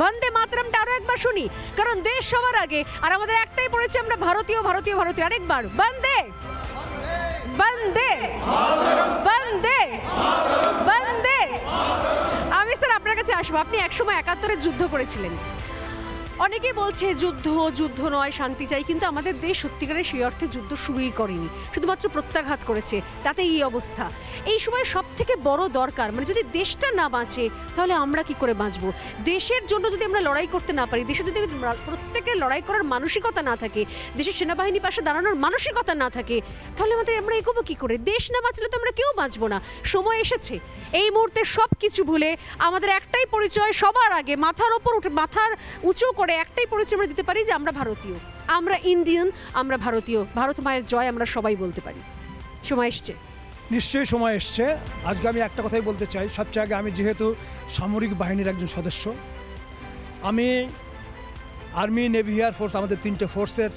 বন্দে মাতরমটা আরো একবার শুনি, কারণ দেশ সবার আগে, আর আমাদের একটাই পড়েছে আমরা ভারতীয় ভারতীয় ভারতীয়। আরেকবার বন্দে বন্দে বন্দে বন্দে। আমি স্যার আপনার কাছে আসবো, আপনি একসময় ৭১-এর যুদ্ধ করেছিলেন। অনেকে বলছে যুদ্ধ যুদ্ধ নয়, শান্তি চাই, কিন্তু আমাদের দেশ সত্যিকারের সেই অর্থে যুদ্ধ শুরুই করেনি, শুধুমাত্র প্রত্যাঘাত করেছে, তাতে এই অবস্থা। এই সময় সব থেকে বড় দরকার, মানে যদি দেশটা না বাঁচে তাহলে আমরা কি করে বাঁচবো? দেশের জন্য যদি আমরা লড়াই করতে না পারি, দেশে যদি প্রত্যেকের লড়াই করার মানসিকতা না থাকে, দেশের সেনাবাহিনী পাশে দাঁড়ানোর মানসিকতা না থাকে, তাহলে আমরা এগোবো কি করে? দেশ না বাঁচলে তো আমরা কেউ বাঁচবো না। সময় এসেছে এই মুহূর্তে সব কিছু ভুলে আমাদের একটাই পরিচয়, সবার আগে মাথার ওপর উঠে মাথার উঁচু করে একটাই পরিচয় আমরা দিতে পারি যে আমরা ভারতীয়, আমরা ইন্ডিয়ান, আমরা ভারতীয়। ভারত মায়ের জয় আমরা সবাই বলতে পারি। সময় এসছে, নিশ্চয়ই সময় এসছে। আজকে আমি একটা কথাই বলতে চাই, সবচেয়ে আগে আমি যেহেতু সামরিক বাহিনীর একজন সদস্য, আমি আর্মি, নেভি, এয়ার ফোর্স, আমাদের 3টে ফোর্সের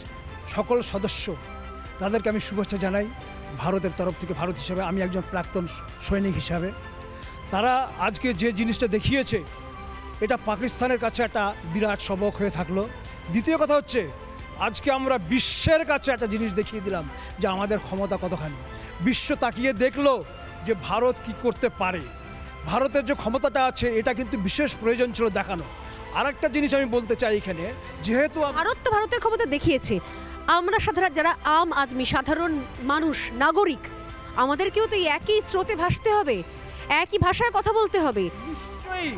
সকল সদস্য, তাদেরকে আমি শুভেচ্ছা জানাই ভারতের তরফ থেকে। ভারত হিসাবে আমি একজন প্রাক্তন সৈনিক হিসাবে, তারা আজকে যে জিনিসটা দেখিয়েছে এটা পাকিস্তানের কাছে একটা বিরাট সবক হয়ে থাকলো। দ্বিতীয় কথা হচ্ছে, আজকে আমরা বিশ্বের কাছে একটা জিনিস দেখিয়ে দিলাম যে আমাদের ক্ষমতা কতখানি। বিশ্ব তাকিয়ে দেখলো যে ভারত কি করতে পারে, ভারতের যে ক্ষমতাটা আছে এটা কিন্তু বিশেষ প্রয়োজন ছিল দেখানো। আর একটা জিনিস আমি বলতে চাই এখানে, যেহেতু ভারত তো ভারতের ক্ষমতা দেখিয়েছে, আমরা সাধারণ যারা আম আদমি, সাধারণ মানুষ, নাগরিক, আমাদেরকেও তো একই স্রোতে ভাসতে হবে, একই ভাষায় কথা বলতে হবে। নিশ্চয়ই,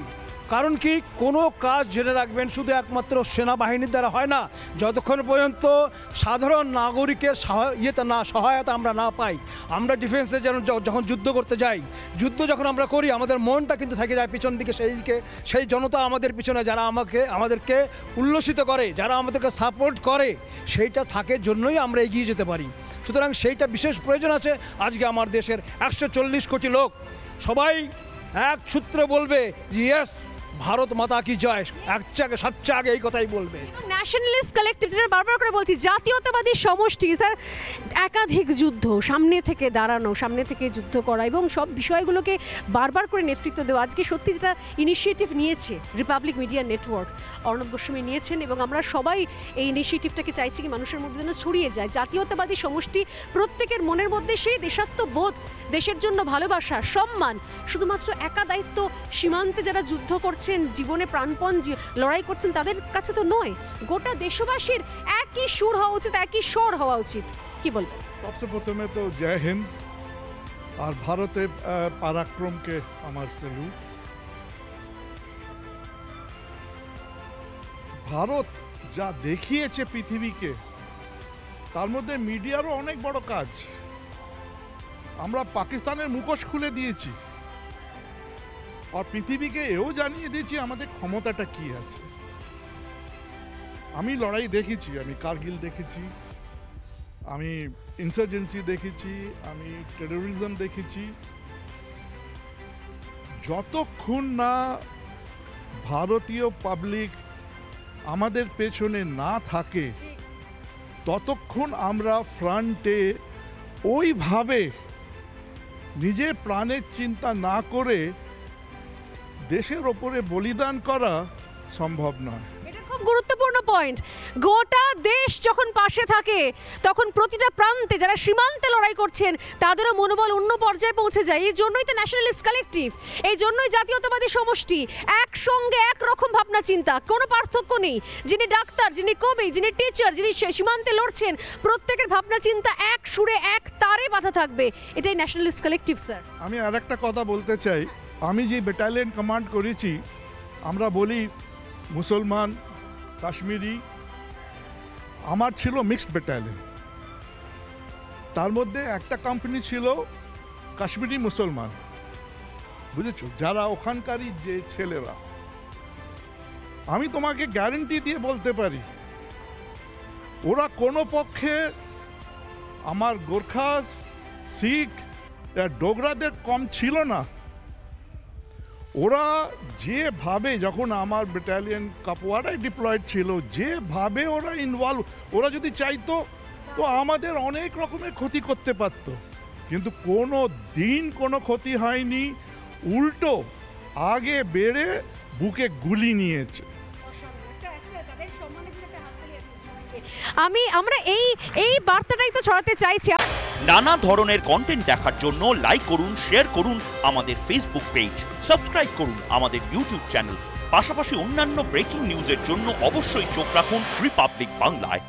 কারণ কি কোনো কাজ জেনে রাখবেন শুধু একমাত্র সেনাবাহিনীর দ্বারা হয় না। যতক্ষণ পর্যন্ত সাধারণ নাগরিকের সহায়তা আমরা না পাই, আমরা ডিফেন্সে যখন যুদ্ধ করতে যাই, যুদ্ধ যখন আমরা করি, আমাদের মনটা কিন্তু থেকে যায় পিছন দিকে, সেই জনতা আমাদের পিছনে যারা আমাদেরকে উল্লসিত করে, যারা আমাদেরকে সাপোর্ট করে, সেইটা থাকে জন্যই আমরা এগিয়ে যেতে পারি। সুতরাং সেইটা বিশেষ প্রয়োজন আছে। আজকে আমার দেশের 140 কোটি লোক সবাই এক সূত্রে বলবে যে ইয়েস, ভারত মাতা কি জয়, সবচেয়ে আগে এই কথাই বলবে। ন্যাশনালিস্ট কালেক্টিভ, যেটা বারবার করে বলছি, জাতীয়তাবাদী সমষ্টি স্যার, একাধিক যুদ্ধ, সামনে থেকে দাঁড়ানো, সামনে থেকে যুদ্ধ করা এবং সব বিষয়গুলোকে বারবার করে নেতৃত্ব দেওয়া। আজকে সত্যি যেটা ইনিশিয়েটিভ নিয়েছে Republic media network, Arnab Goswami নিয়েছেন, এবং আমরা সবাই এই ইনিশিয়েটিভটাকে চাইছি কি মানুষের মধ্যে যেন ছড়িয়ে যায়। জাতীয়তাবাদী সমষ্টি, প্রত্যেকের মনের মধ্যে সেই দেশাত্মবোধ, দেশের জন্য ভালোবাসা, সম্মান। শুধুমাত্র একা দায়িত্ব সীমান্তে যারা যুদ্ধ করছেন, জীবনে প্রাণপণ লড়াই করছেন, তাদের কাছে তো নয়, গোটা দেশবাসীর একই সুর হওয়া উচিত, একই স্বর হওয়া উচিত। কি বলবেন? সবচেয়ে প্রথমে তো জয় হিন্দ, আর ভারতের পরাক্রমকে আমার স্যালুট। ভারত যা দেখিয়েছে পৃথিবীকে, তার মধ্যে মিডিয়ারও অনেক বড় কাজ। আমরা পাকিস্তানের মুখোশ খুলে দিয়েছি, আর পৃথিবীকে এও জানিয়ে দিয়েছি আমাদের ক্ষমতাটা কি আছে। আমি লড়াই দেখেছি, আমি কারগিল দেখেছি, আমি ইনসার্জেন্সি দেখেছি, আমি টেরোরিজম দেখেছি। যতক্ষণ না ভারতীয় পাবলিক আমাদের পেছনে না থাকে, ততক্ষণ আমরা ফ্রন্টে ওইভাবে নিজের প্রাণের চিন্তা না করে দেশের ওপরে বলিদান করা সম্ভব নয়। এটা খুব গুরুত্বপূর্ণ পয়েন্ট। গোটা দেশ যখন পাশে থাকে, তখন প্রতিটা প্রান্তে যারা সীমান্তে লড়াই করছেন তাদেরও মনোবল অন্য পর্যায়ে পৌঁছে যায়। এই জন্যই তো ন্যাশনালিস্ট কালেক্টিভ, এই জন্যই জাতীয়তাবাদী সমষ্টি, একসঙ্গে একরকম ভাবনা চিন্তা, কোনো পার্থক্য নেই। যিনি ডাক্তার, যিনি কবি, যিনি টিচার, যিনি সীমান্তে লড়ছেন, প্রত্যেকের ভাবনা চিন্তা এক সুরে, এক তারে বাঁধা থাকবে। এটাই ন্যাশনালিস্ট কালেক্টিভ স্যার। আমি আর একটা কথা বলতে চাই, আমি যে ব্যাটালিয়ন কমান্ড করেছি, আমরা বলি মুসলমান, কাশ্মীরি, আমার ছিল মিক্সড ব্যাটালিয়ন। তার মধ্যে একটা কোম্পানি ছিল কাশ্মীরি মুসলমান, বুঝেছো, যারা ওখানকারই যে ছেলেরা। আমি তোমাকে গ্যারান্টি দিয়ে বলতে পারি, ওরা কোনো পক্ষে আমার গোর্খাস, শিখ, ডোগরাদের কম ছিল না। ওরা যেভাবে, যখন আমার ব্যাটালিয়ন কাপওয়ারায় ডিপ্লয়েড ছিল, যেভাবে ওরা ইনভলভ, ওরা যদি চাইতো তো আমাদের অনেক রকমের ক্ষতি করতে পারত, কিন্তু কোনো দিন কোনো ক্ষতি হয়নি। উল্টো আগে বেড়ে বুকে গুলি নিয়েছে। আমরা এই বার্তাটাই তো ছড়াতে চাইছি। নানা ধরনের কন্টেন্ট দেখার জন্য লাইক করুন, শেয়ার করুন আমাদের ফেসবুক পেজ, সাবস্ক্রাইব করুন আমাদের ইউটিউব চ্যানেল। পাশাপাশি অন্যান্য ব্রেকিং নিউজের জন্য অবশ্যই চোখ রাখুন রিপাবলিক বাংলায়।